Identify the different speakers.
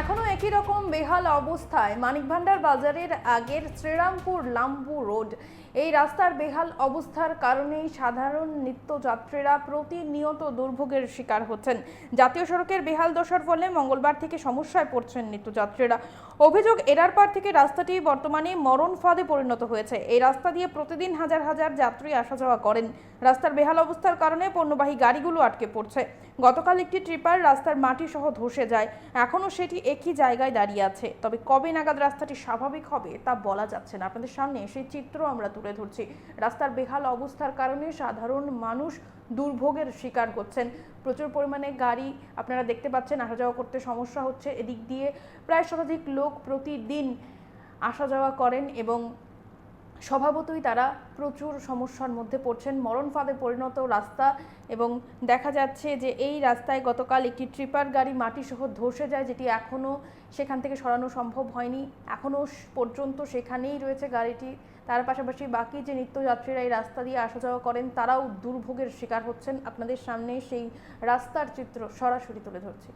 Speaker 1: এখনো একই রকম বেহাল অবস্থায় মানিকভান্ডার বাজারের আগের শ্রীরামপুর লাম্বু রোড। এই রাস্তার বেহাল অবস্থার কারণেই সাধারণ নিত্যযাত্রীরা প্রতিনিয়ত দুর্ভোগের শিকার হচ্ছেন। জাতীয় সড়কের বেহাল দশার ফলে মঙ্গলবার থেকে সমস্যায় পড়ছেন নিত্যযাত্রীরা। অভিযোগ, এরারপার থেকে রাস্তাটি বর্তমানে মরণ ফাঁদে পরিণত হয়েছে। এই রাস্তা দিয়ে প্রতিদিন হাজার হাজার যাত্রী আসা যাওয়া করেন। রাস্তার বেহাল অবস্থার কারণে পণ্যবাহী গাড়িগুলো আটকে পড়ছে। গতকাল একটি ট্রিপার রাস্তার মাটি সহ ধসে যায়। এখনও সেটি একই জায়গায় দাঁড়িয়ে আছে। তবে কবে নাগাদ রাস্তাটি স্বাভাবিক হবে তা বলা যাচ্ছে না। আপনাদের সামনে সেই চিত্র আমরা তুলে ধরছি। রাস্তার বেহাল অবস্থার কারণে সাধারণ মানুষ দুর্ভোগের শিকার হচ্ছেন। প্রচুর পরিমাণে গাড়ি আপনারা দেখতে পাচ্ছেন, আসা যাওয়া করতে সমস্যা হচ্ছে। এদিক দিয়ে প্রায় শতাধিক লোক প্রতিদিন আসা যাওয়া করেন এবং স্বভাবতই তারা প্রচুর সমস্যার মধ্যে পড়ছেন। মরণ ফাঁদে পরিণত রাস্তা এবং দেখা যাচ্ছে যে এই রাস্তায় গতকাল একটি ট্রিপার গাড়ি মাটি সহ ধসে যায়, যেটি এখনও সেখান থেকে সরানো সম্ভব হয়নি। এখনও পর্যন্ত সেখানেই রয়েছে গাড়িটি। তার পাশাপাশি বাকি যে নিত্যযাত্রীরা এই রাস্তা দিয়ে আসা যাওয়া করেন তারাও দুর্ভোগের শিকার হচ্ছেন। আপনাদের সামনে সেই রাস্তার চিত্র সরাসরি তুলে ধরছি।